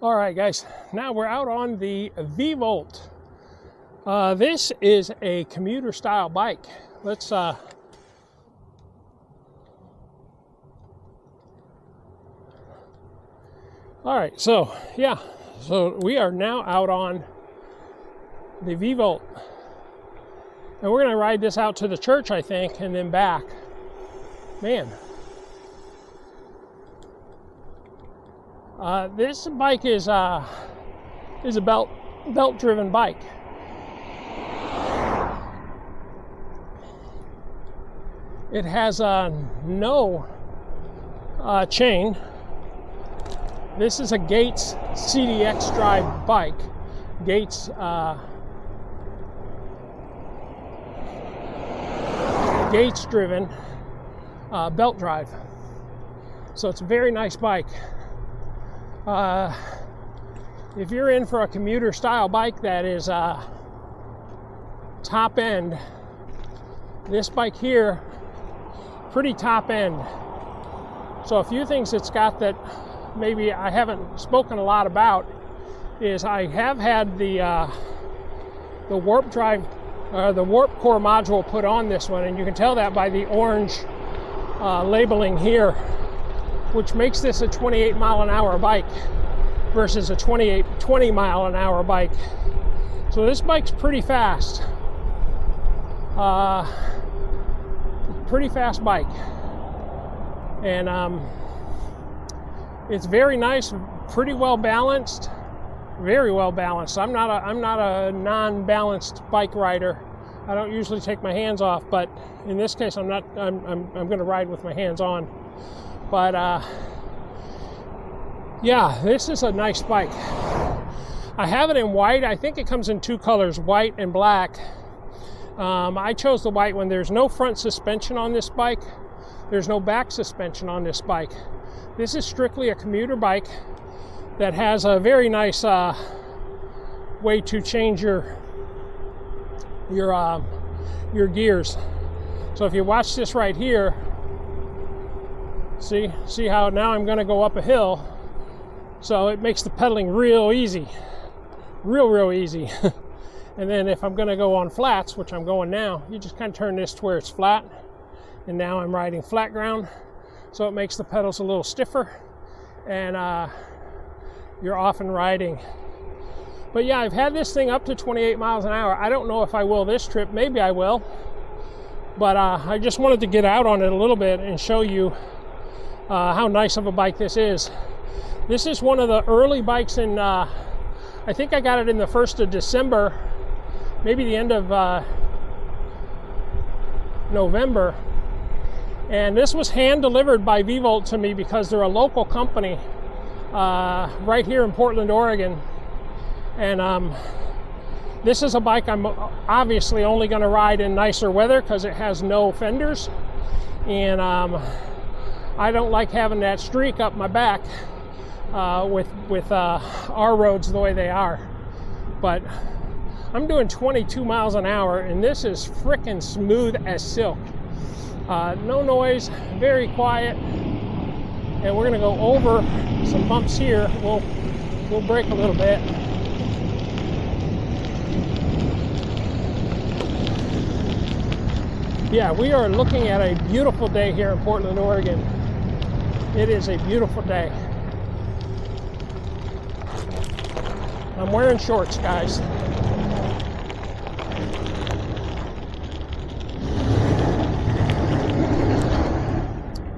All right, guys, now we're out on the VVolt. This is a commuter style bike. Let's all right, so we are now out on the VVolt, and we're gonna ride this out to the church, I think, and then back. Man, this bike is a belt driven bike. It has no chain. This is a Gates CDX drive bike. Gates driven belt drive. So it's a very nice bike. If you're in for a commuter style bike that is top end, this bike here, pretty top end. So a few things it's got that maybe I haven't spoken a lot about is I have had the warp drive, the warp core module put on this one, and you can tell that by the orange labeling here, which makes this a 28 mile an hour bike versus a 20 mile an hour bike. So this bike's pretty fast. Pretty fast bike. And it's very nice, pretty well balanced, very well balanced. I'm not a non-balanced bike rider. I don't usually take my hands off, but in this case I'm going to ride with my hands on. But yeah, this is a nice bike. I have it in white. I think it comes in two colors, white and black. I chose the white one. There's no front suspension on this bike. There's no back suspension on this bike. This is strictly a commuter bike that has a very nice way to change your gears. So if you watch this right here, see how now I'm going to go up a hill, so it makes the pedaling real easy, real easy. And then if I'm going to go on flats, which I'm going now, you just kind of turn this to where it's flat, and now I'm riding flat ground, so it makes the pedals a little stiffer, and you're off and riding. But yeah, I've had this thing up to 28 miles an hour. I don't know if I will this trip. Maybe I will, but I just wanted to get out on it a little bit and show you how nice of a bike this is. This is one of the early bikes in, I think I got it in the 1st of December, maybe the end of November. And this was hand delivered by VVolt to me because they're a local company right here in Portland, Oregon. And this is a bike I'm obviously only going to ride in nicer weather because it has no fenders. And I don't like having that streak up my back with our roads the way they are. But I'm doing 22 miles an hour, and this is frickin' smooth as silk. No noise, very quiet, and we're gonna go over some bumps here. We'll brake a little bit. Yeah, we are looking at a beautiful day here in Portland, Oregon. It is a beautiful day. I'm wearing shorts, guys.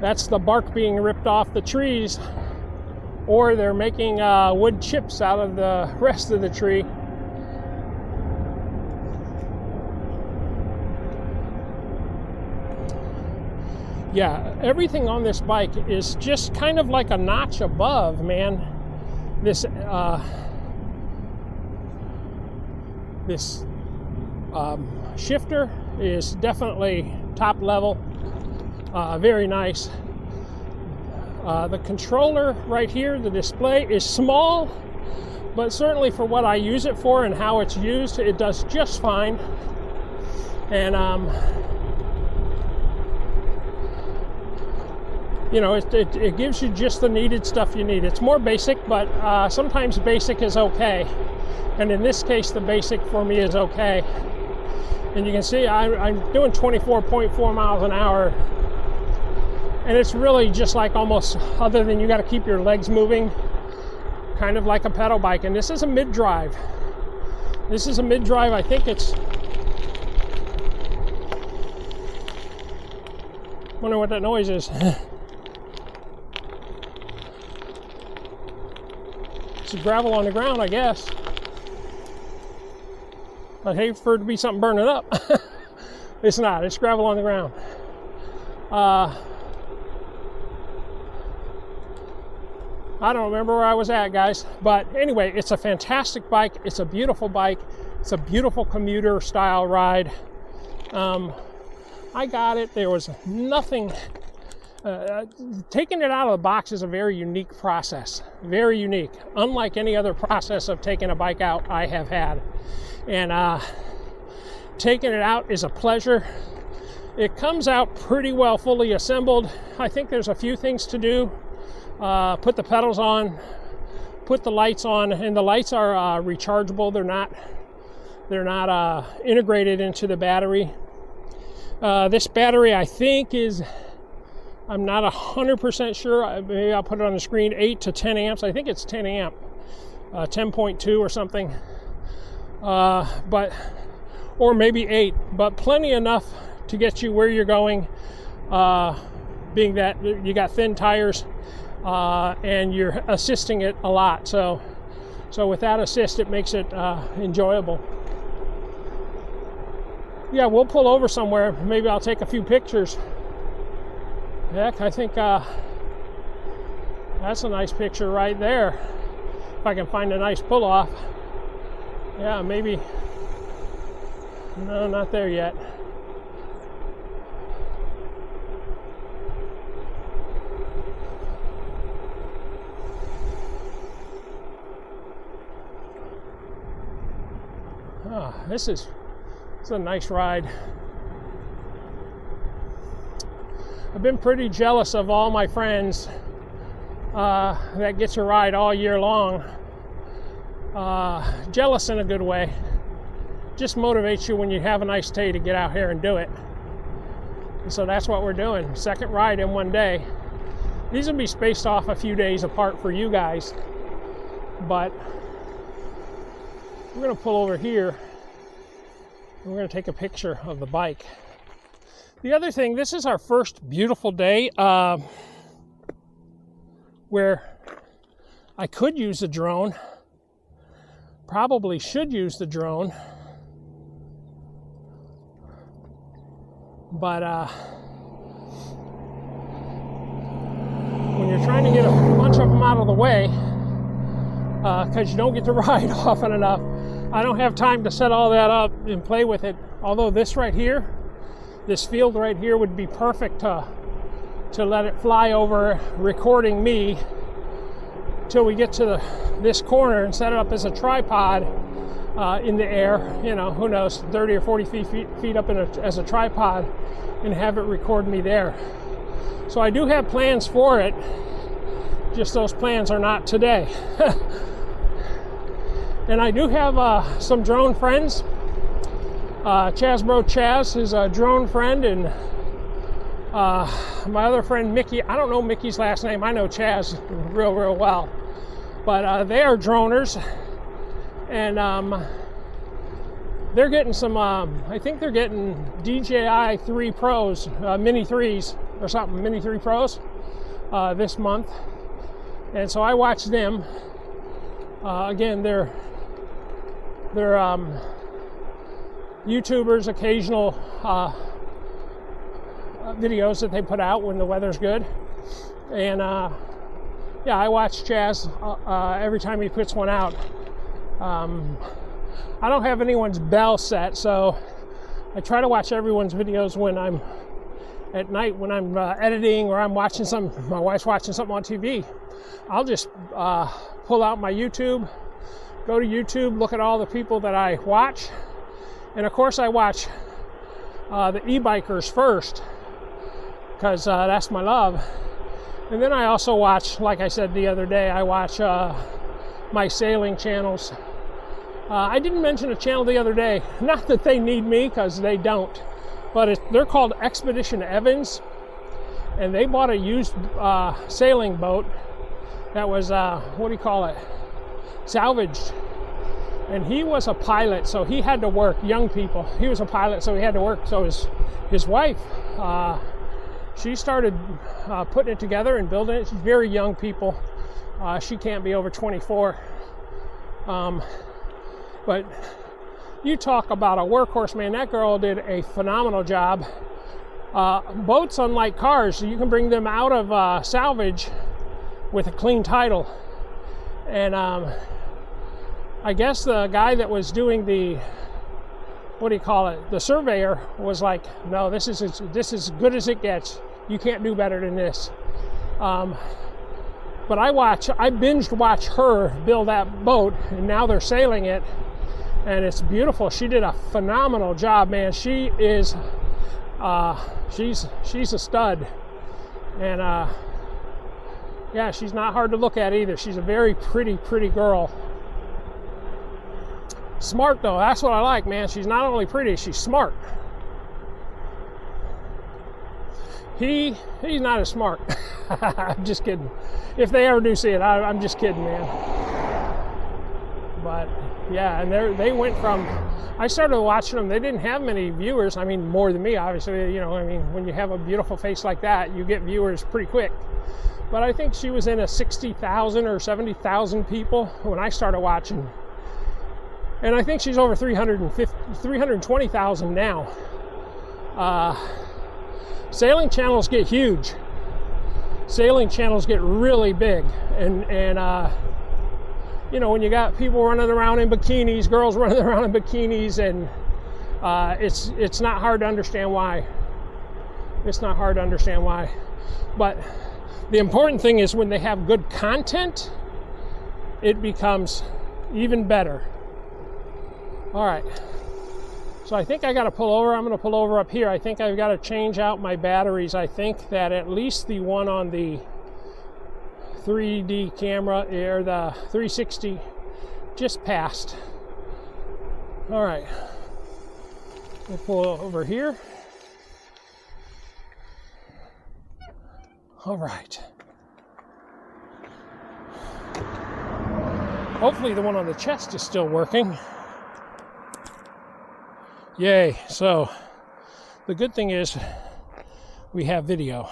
That's the bark being ripped off the trees, or they're making wood chips out of the rest of the tree. Yeah, everything on this bike is just kind of like a notch above, man. This shifter is definitely top level, very nice. The controller right here, the display is small, but certainly for what I use it for and how it's used, it does just fine. And you know, it gives you just the needed stuff you need. It's more basic, but sometimes basic is okay. And in this case, the basic for me is okay. And you can see I'm doing 24.4 miles an hour. And it's really just like almost, other than you got to keep your legs moving, kind of like a pedal bike. And this is a mid-drive. This is a mid-drive. I think it's, wonder what that noise is. It's gravel on the ground, I guess. I'd hate for it to be something burning up. It's not. It's gravel on the ground. I don't remember where I was at, guys. But anyway, it's a fantastic bike. It's a beautiful bike. It's a beautiful commuter style ride. I got it. There was nothing. Taking it out of the box is a very unique process. Very unique. Unlike any other process of taking a bike out I have had. And taking it out is a pleasure. It comes out pretty well fully assembled. I think there's a few things to do. Put the pedals on, put the lights on, and the lights are rechargeable. They're not integrated into the battery. This battery, I think, is, I'm not 100% sure. Maybe I'll put it on the screen. 8 to 10 amps. I think it's 10 amp, 10.2 or something. But or maybe 8, but plenty enough to get you where you're going. Being that you got thin tires. And you're assisting it a lot, so with that assist, it makes it enjoyable. Yeah, we'll pull over somewhere. Maybe I'll take a few pictures. Heck, I think that's a nice picture right there. If I can find a nice pull off. Yeah, maybe. No, not there yet. This is a nice ride. I've been pretty jealous of all my friends that get to ride all year long. Jealous in a good way. Just motivates you when you have a nice day to get out here and do it. And so that's what we're doing. Second ride in one day. These will be spaced off a few days apart for you guys, but we're going to pull over here. We're going to take a picture of the bike. The other thing, this is our first beautiful day where I could use the drone. Probably should use the drone. But when you're trying to get a bunch of them out of the way, because you don't get to ride often enough, I don't have time to set all that up and play with it. Although this right here, this field right here would be perfect to let it fly over, recording me till we get to this corner and set it up as a tripod in the air. You know, who knows, 30 or 40 feet up as a tripod, and have it record me there. So I do have plans for it. Just those plans are not today. And I do have some drone friends. Chaz is a drone friend, and my other friend Mickey, I don't know Mickey's last name. I know Chaz real well. But they are droners, and they're getting some, I think they're getting DJI 3 Pros, Mini 3s or something, Mini 3 Pros this month. And so I watch them. Again, they're YouTubers, occasional videos that they put out when the weather's good. And yeah, I watch Chaz every time he puts one out. I don't have anyone's bell set, so I try to watch everyone's videos when I'm at night, when I'm editing, or I'm watching something, my wife's watching something on TV. I'll just pull out my YouTube, go to YouTube, look at all the people that I watch. And of course I watch the e-bikers first, because that's my love. And then I also watch, like I said the other day, I watch my sailing channels. I didn't mention a channel the other day, not that they need me, because they don't, but they're called Expedition Evans, and they bought a used sailing boat that was, what do you call it, salvaged. And he was a pilot, so he had to work, young people. He was a pilot, so he had to work. So his wife, she started putting it together and building it. She's very young people. She can't be over 24. But you talk about a workhorse, man. That girl did a phenomenal job. Boats, unlike cars, you can bring them out of salvage with a clean title. And I guess the guy that was doing the, what do you call it, the surveyor was like, no, this is as good as it gets. You can't do better than this. But I binged watch her build that boat, and now they're sailing it, and it's beautiful. She did a phenomenal job, man. She is, she's a stud, and yeah, she's not hard to look at either. She's a very pretty girl. Smart though, that's what I like, man. She's not only pretty, she's smart. He's not as smart. I'm just kidding. If they ever do see it, I'm just kidding, man. But yeah, and they went from, I started watching them, they didn't have many viewers. I mean, more than me, obviously. You know, I mean, when you have a beautiful face like that, you get viewers pretty quick. But I think she was in a 60,000 or 70,000 people when I started watching. And I think she's over 320,000 now. Sailing channels get huge. Sailing channels get really big. And you know, when you got people running around in bikinis, girls running around in bikinis, and it's not hard to understand why. It's not hard to understand why. But the important thing is when they have good content, it becomes even better. All right, so I think I got to pull over. I'm going to pull over up here. I think I've got to change out my batteries. I think that at least the one on the 3D camera, or the 360, just passed. All right, we'll pull over here. All right. Hopefully the one on the chest is still working. Yay. So the good thing is we have video.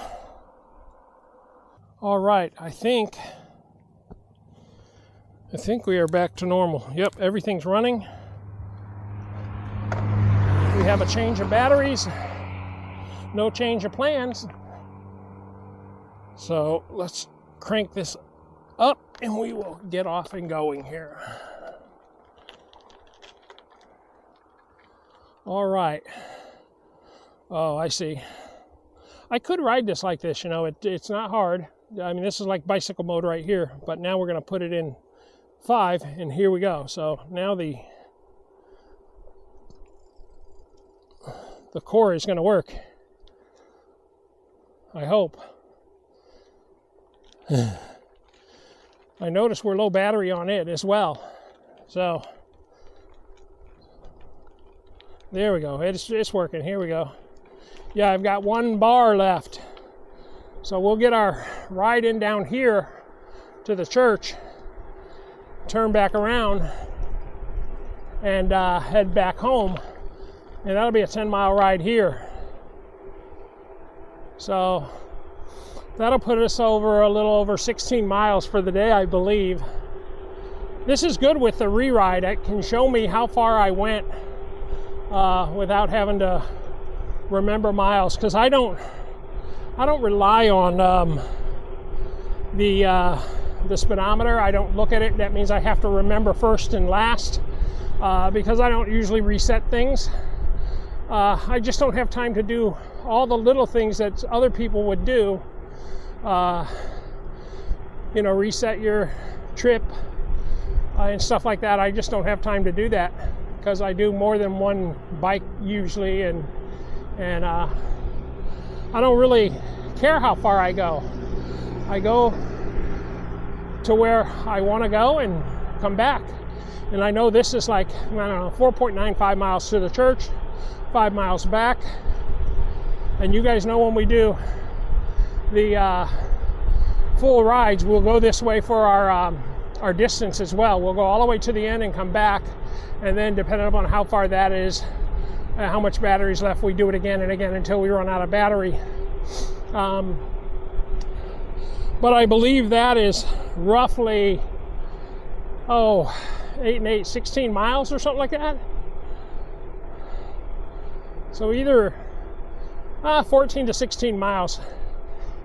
All right, I think we are back to normal. Yep, everything's running. We have a change of batteries, no change of plans. So let's crank this up and we will get off and going here. All right. Oh, I see. I could ride this like this, you know, it's not hard. I mean, this is like bicycle mode right here, but now we're going to put it in 5, and here we go. So now the core is going to work. I hope. I noticed we're low battery on it as well. So there we go. It's working. Here we go. Yeah, I've got 1 bar left. So we'll get our ride in down here to the church, turn back around, and head back home. And that'll be a 10-mile ride here. So that'll put us over a little over 16 miles for the day, I believe. This is good with the re-ride. It can show me how far I went without having to remember miles, because I don't rely on the speedometer. I don't look at it. That means I have to remember first and last because I don't usually reset things. I just don't have time to do all the little things that other people would do. You know, reset your trip and stuff like that. I just don't have time to do that because I do more than one bike usually, and I don't really care how far I go. I go to where I want to go and come back. And I know this is like, I don't know, 4.95 miles to the church, 5 miles back. And you guys know when we do the full rides, we'll go this way for our distance as well. We'll go all the way to the end and come back, and then depending upon how far that is, how much battery's left, we do it again and again until we run out of battery. But I believe that is roughly 8 and 8, 16 miles or something like that. So either 14 to 16 miles.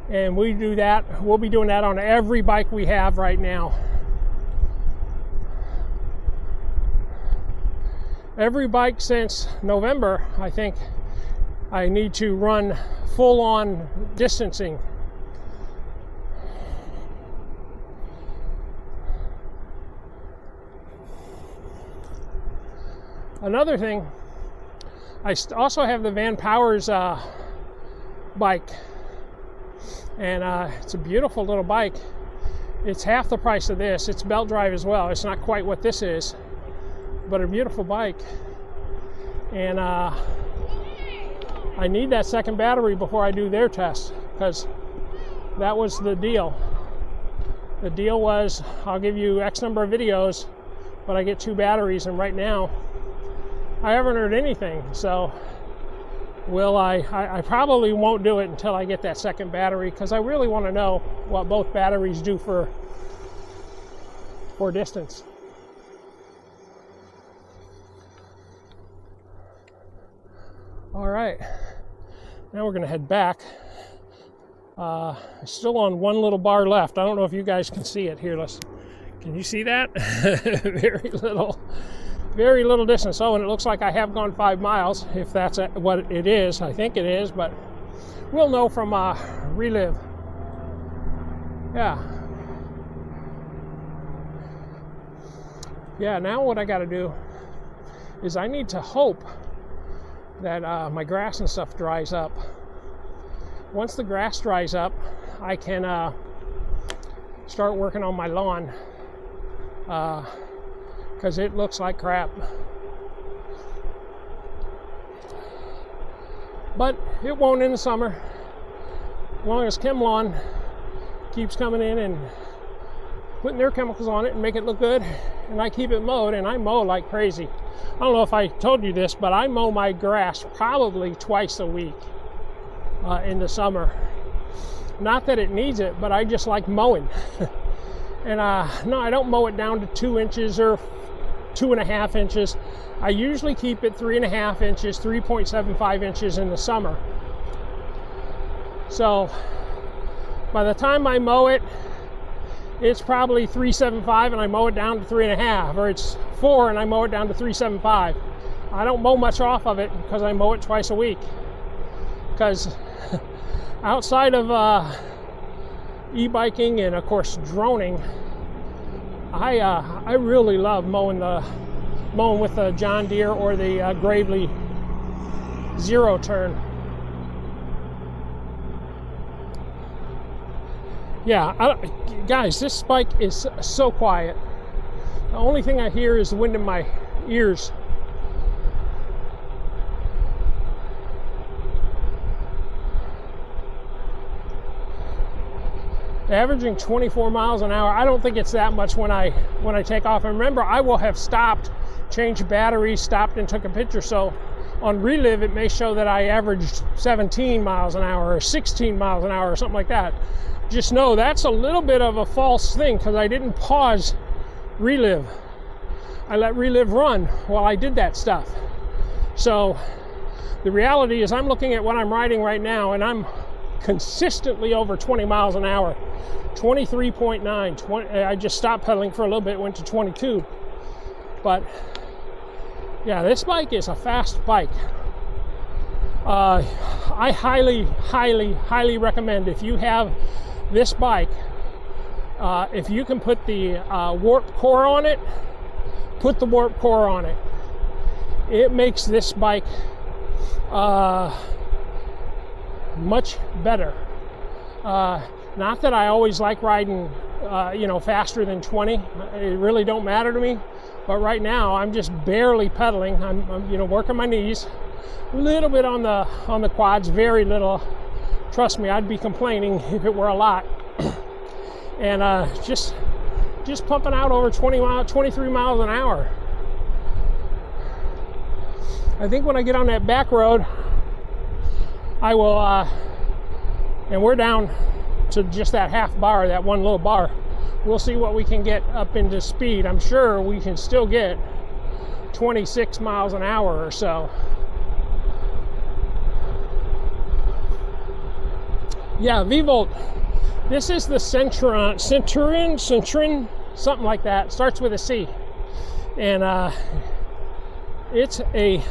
And we do that, we'll be doing that on every bike we have right now. Every bike since November, I think I need to run full-on distancing. Another thing, I also have the Van Powers bike, and it's a beautiful little bike. It's half the price of this. It's belt drive as well. It's not quite what this is, but a beautiful bike. And I need that second battery before I do their test, because that was the deal. The deal was, I'll give you X number of videos, but I get 2 batteries, and right now I haven't heard anything. So I probably won't do it until I get that second battery, because I really want to know what both batteries do for distance. All right, now we're going to head back. Still on one little bar left. I don't know if you guys can see it here. Can you see that? Very little distance. Oh, and it looks like I have gone 5 miles, if that's what it is. I think it is, but we'll know from Relive. Yeah, now what I got to do is I need to hope that my grass and stuff dries up. Once the grass dries up, I can start working on my lawn, because it looks like crap. But it won't in the summer, as long as ChemLawn keeps coming in and putting their chemicals on it and make it look good, and I keep it mowed, and I mow like crazy. I don't know if I told you this, but I mow my grass probably twice a week in the summer. Not that it needs it, but I just like mowing. And no, I don't mow it down to 2 inches or 2.5 inches. I usually keep it 3.5 inches, 3.75 inches in the summer. So by the time I mow it, it's probably 3.75 and I mow it down to 3.5, or it's 4 and I mow it down to 3.75. I don't mow much off of it because I mow it twice a week. Because outside of e-biking and of course droning, I really love mowing with the John Deere or the Gravely zero turn. Yeah, guys, this bike is so quiet. The only thing I hear is the wind in my ears. Averaging 24 miles an hour. I don't think it's that much when I take off. And remember, I will have stopped, changed batteries, stopped and took a picture. So on Relive, it may show that I averaged 17 miles an hour or 16 miles an hour or something like that. Just know that's a little bit of a false thing, because I didn't pause Relive. I let Relive run while I did that stuff. So the reality is I'm looking at what I'm riding right now, and I'm consistently over 20 miles an hour. 23.9. I just stopped pedaling for a little bit, went to 22. But yeah, this bike is a fast bike. I highly recommend, if you have this bike, if you can put the warp core on it, put the warp core on it. It makes this bike much better. Not that I always like riding, you know, faster than 20. It really don't matter to me. But right now, I'm just barely pedaling. I'm you know, working my knees, a little bit on the quads, very little. Trust me, I'd be complaining if it were a lot. And just pumping out over 23 miles an hour. I think when I get on that back road, I will, and we're down to just that half bar, that one little bar. We'll see what we can get up into speed. I'm sure we can still get 26 miles an hour or so. Yeah, VVolt. This is the Centuari, something like that. Starts with a C. And it's a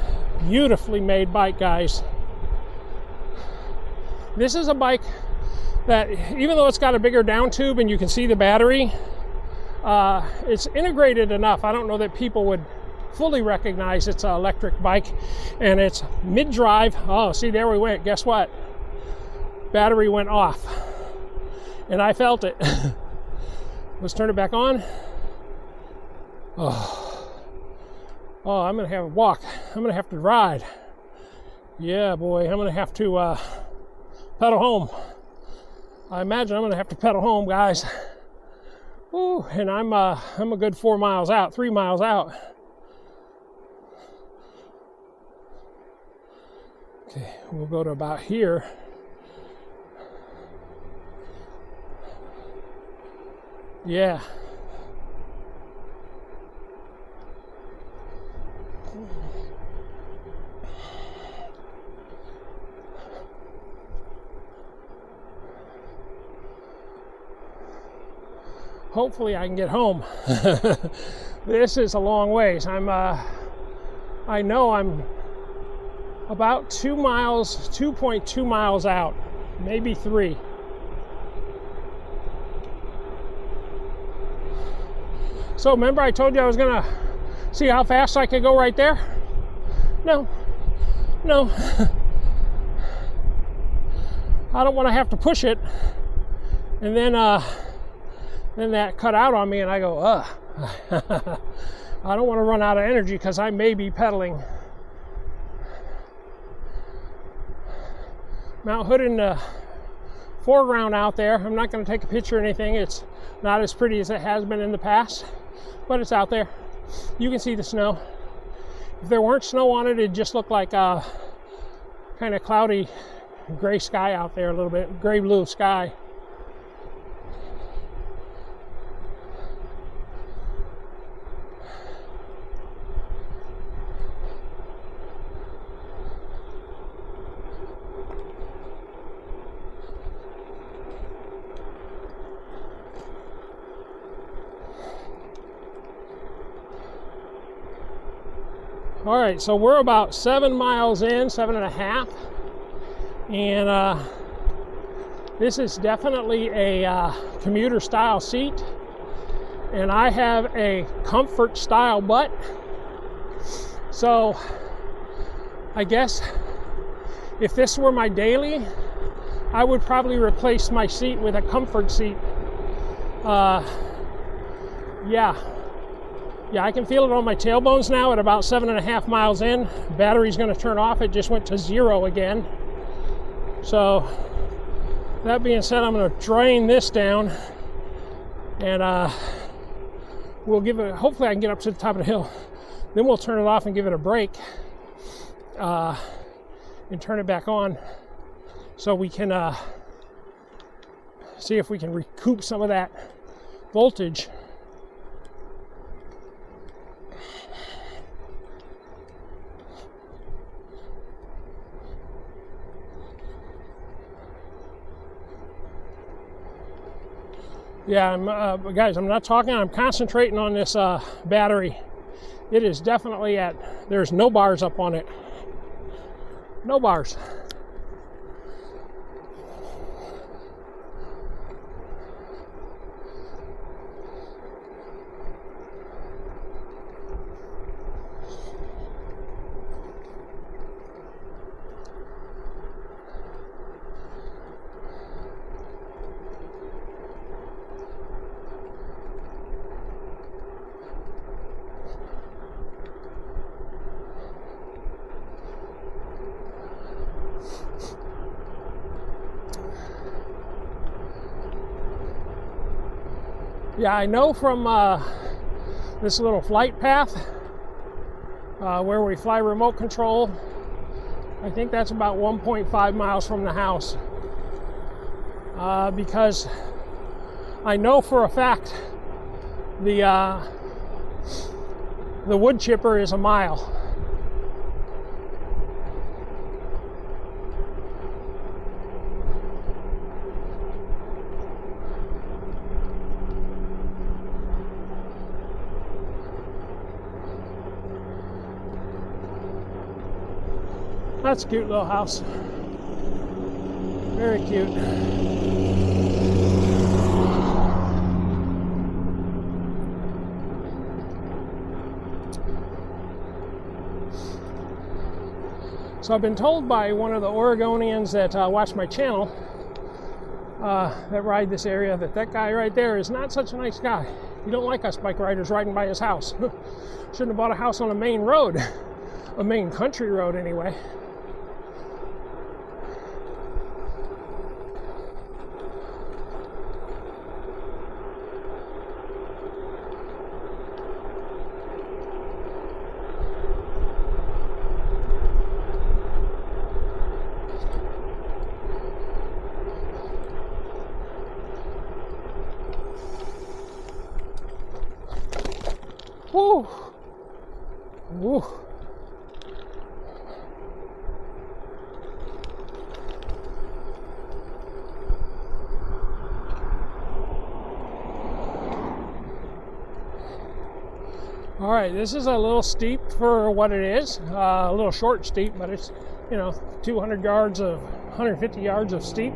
beautifully made bike, guys. This is a bike that, even though it's got a bigger down tube and you can see the battery, it's integrated enough. I don't know that people would fully recognize it's an electric bike. And it's mid-drive. Oh, see, there we went. Guess what? Battery went off. And I felt it. Let's turn it back on. Oh, I'm gonna have a walk. I'm gonna have to ride. Yeah, boy, I'm gonna have to pedal home. I imagine I'm gonna have to pedal home, guys. Ooh, and I'm a good 4 miles out, 3 miles out. Okay, we'll go to about here. Yeah. Hopefully I can get home. This is a long ways. I know I'm about 2 miles, 2.2 miles out, maybe 3. So remember I told you I was gonna see how fast I could go right there? No. I don't want to have to push it and then that cut out on me and I go, I don't want to run out of energy because I may be pedaling. Mount Hood in the foreground out there. I'm not going to take a picture or anything. It's not as pretty as it has been in the past, but it's out there. You can see the snow. If there weren't snow on it, it'd just look like a kind of cloudy gray sky out there, a little bit gray blue sky. All right, so we're about 7 miles in, 7.5, and this is definitely a commuter style seat, and I have a comfort style butt. So I guess if this were my daily, I would probably replace my seat with a comfort seat. Yeah, I can feel it on my tailbones now at about 7.5 miles in. Battery's going to turn off. It just went to 0 again. So that being said, I'm going to drain this down and we'll give it, hopefully I can get up to the top of the hill. Then we'll turn it off and give it a break and turn it back on so we can see if we can recoup some of that voltage. Yeah, guys, I'm not talking, I'm concentrating on this battery. It is definitely there's no bars up on it. No bars. Yeah, I know from this little flight path where we fly remote control, I think that's about 1.5 miles from the house, because I know for a fact the wood chipper is a mile. That's a cute little house. Very cute. So I've been told by one of the Oregonians that watch my channel that ride this area that guy right there is not such a nice guy. He don't like us bike riders riding by his house. Shouldn't have bought a house on a main road, a main country road anyway. Woo! Woo! All right, this is a little steep for what it is. A little short steep, but it's, 200 yards of 150 yards of steep.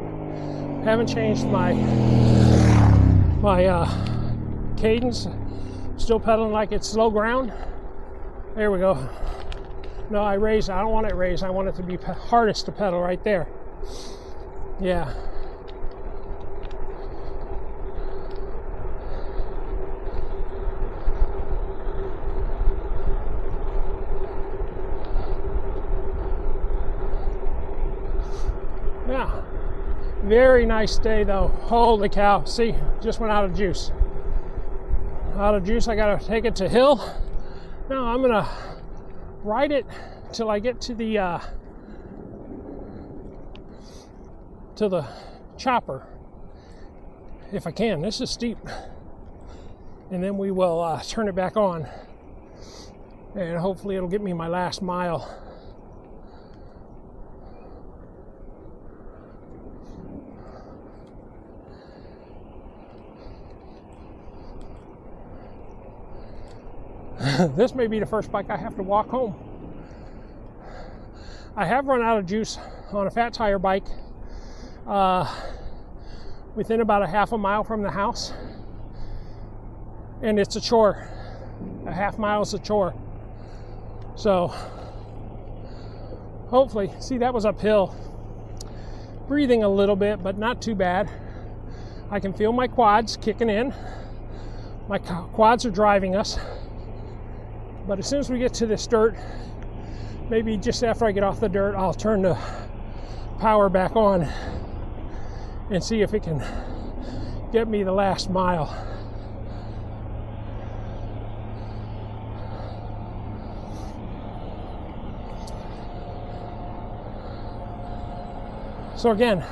Haven't changed my cadence. Still pedaling like it's slow ground. There we go. No, I raised. I don't want it raised. I want it to be hardest to pedal right there. Yeah. Yeah. Very nice day though. Holy cow. See, just went out of juice. Out of juice, I gotta take it to hill. Now I'm gonna ride it till I get to the chopper, if I can. This is steep, and then we will turn it back on, and hopefully it'll get me my last mile. This may be the first bike I have to walk home. I have run out of juice on a fat tire bike within about a half a mile from the house, and it's a chore. A half mile is a chore. So hopefully, see, that was uphill. Breathing a little bit, but not too bad. I can feel my quads kicking in. My quads are driving us. But as soon as we get to this dirt, maybe just after I get off the dirt, I'll turn the power back on and see if it can get me the last mile. So again,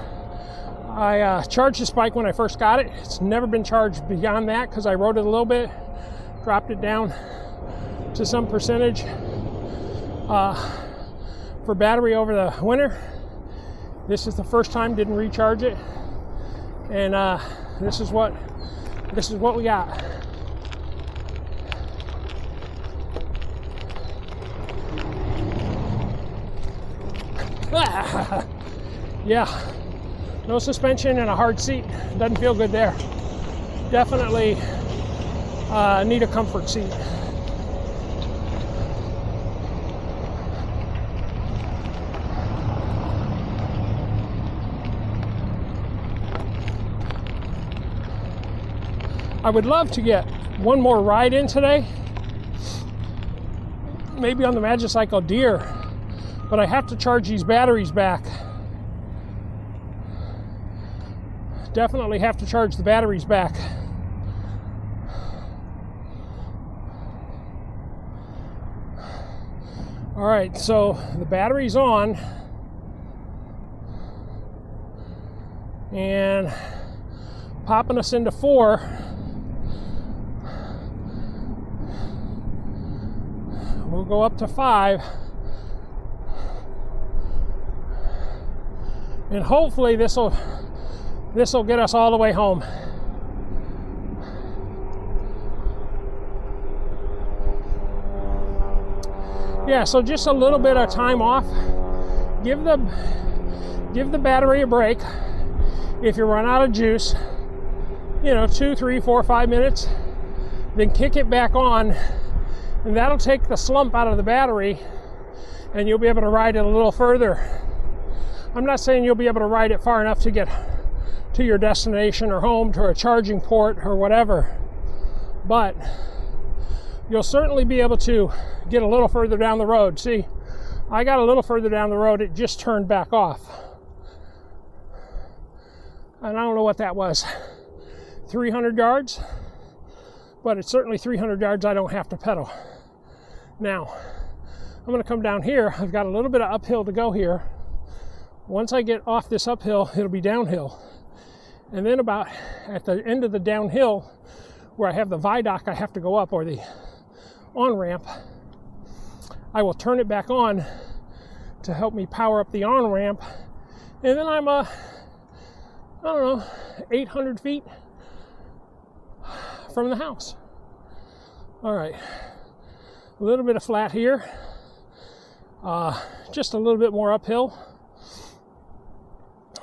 I charged this bike when I first got it. It's never been charged beyond that because I rode it a little bit, dropped it down to some percentage for battery over the winter. This is the first time, didn't recharge it, and this is what we got. Yeah, no suspension and a hard seat. Doesn't feel good there. Definitely need a comfort seat. I would love to get one more ride in today, maybe on the Magicycle Deer, but I have to charge these batteries back. Definitely have to charge the batteries back All right, so the battery's on, and popping us into 4. We'll go up to 5, and hopefully this will get us all the way home. Yeah, so just a little bit of time off. Give the battery a break. If you run out of juice, 2, 3, 4, 5 minutes, then kick it back on, and that'll take the slump out of the battery, and you'll be able to ride it a little further. I'm not saying you'll be able to ride it far enough to get to your destination or home, to a charging port or whatever, but you'll certainly be able to get a little further down the road. See, I got a little further down the road, it just turned back off. And I don't know what that was, 300 yards? But it's certainly 300 yards I don't have to pedal. Now, I'm gonna come down here. I've got a little bit of uphill to go here. Once I get off this uphill, it'll be downhill. And then about at the end of the downhill, where I have the viaduct I have to go up, or the on-ramp, I will turn it back on to help me power up the on-ramp. And then I'm, 800 feet from the house. All right, a little bit of flat here, just a little bit more uphill,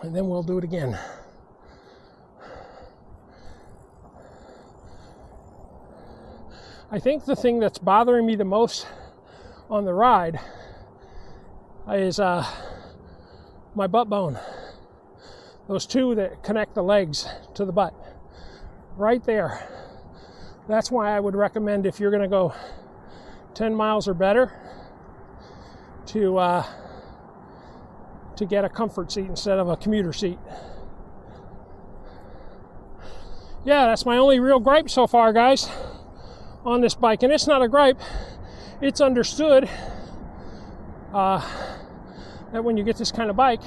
and then we'll do it again. I think the thing that's bothering me the most on the ride is my butt bone. Those two that connect the legs to the butt. Right there. That's why I would recommend, if you're going to go 10 miles or better, to get a comfort seat instead of a commuter seat. Yeah, that's my only real gripe so far, guys, on this bike. And it's not a gripe. It's understood that when you get this kind of bike,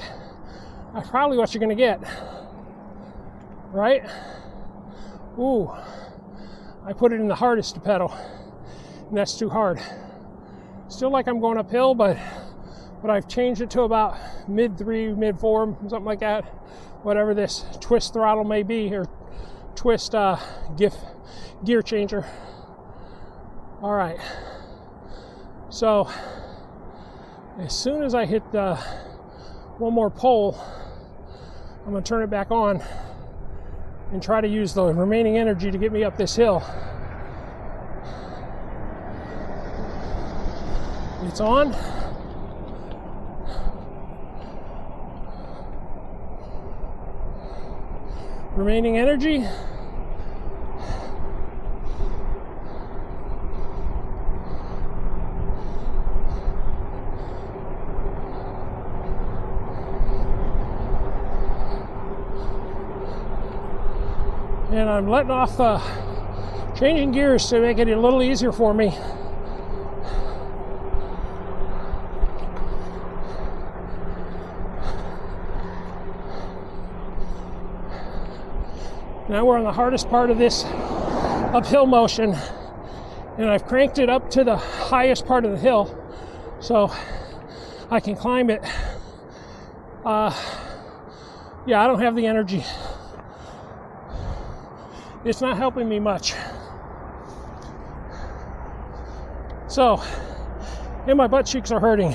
that's probably what you're going to get. Right? Ooh. I put it in the hardest to pedal, and that's too hard. Still like I'm going uphill, but I've changed it to about mid-3, mid-4, something like that. Whatever this twist throttle may be, or twist gear changer. All right. So as soon as I hit one more pole, I'm going to turn it back on and try to use the remaining energy to get me up this hill. It's on. Remaining energy. And I'm letting off changing gears to make it a little easier for me. Now we're on the hardest part of this uphill motion, and I've cranked it up to the highest part of the hill so I can climb it. Yeah, I don't have the energy. It's not helping me much. So, and my butt cheeks are hurting.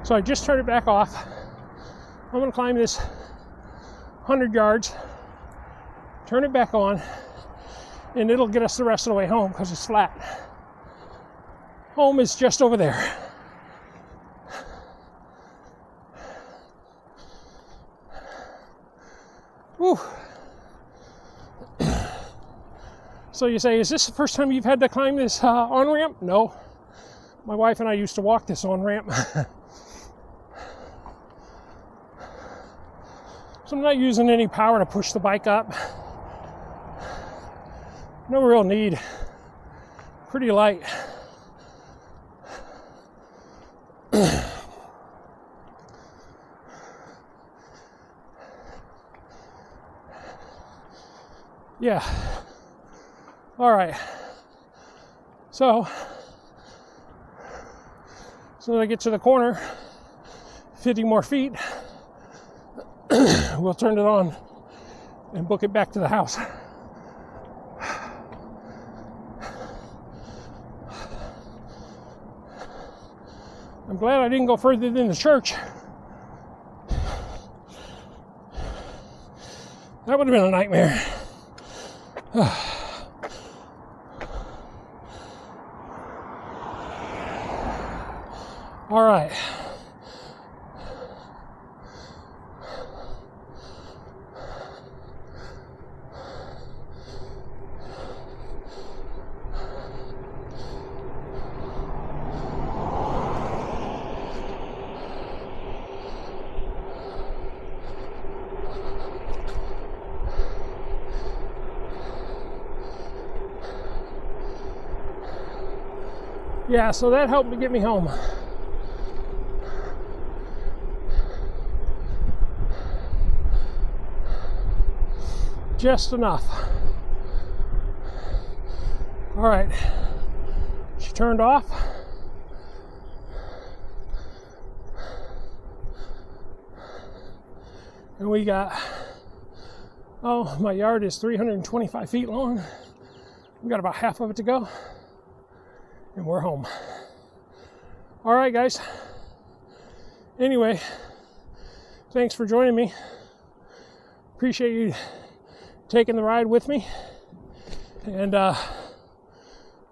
So I just turned it back off. I'm gonna climb this 100 yards, turn it back on, and it'll get us the rest of the way home because it's flat. Home is just over there. Whew. So you say, is this the first time you've had to climb this on-ramp? No. My wife and I used to walk this on-ramp. So I'm not using any power to push the bike up. No real need. Pretty light. Yeah. All right. So as soon as I get to the corner, 50 more feet, we'll turn it on and book it back to the house. I'm glad I didn't go further than the church. That would have been a nightmare. All right. Yeah, so that helped to get me home. Just enough. All right, she turned off. And we got, my yard is 325 feet long. We got about half of it to go. And we're home. All right, guys. Anyway, thanks for joining me. Appreciate you taking the ride with me. And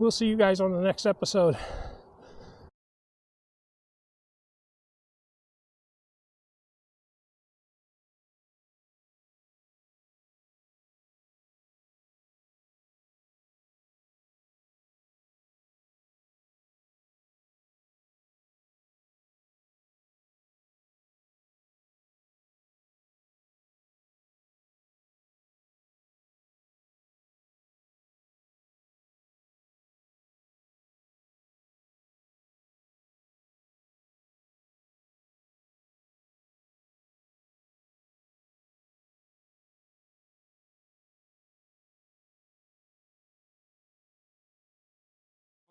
we'll see you guys on the next episode.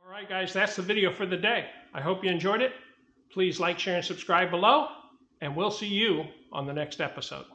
All right, guys, that's the video for the day. I hope you enjoyed it. Please like, share, and subscribe below, and we'll see you on the next episode.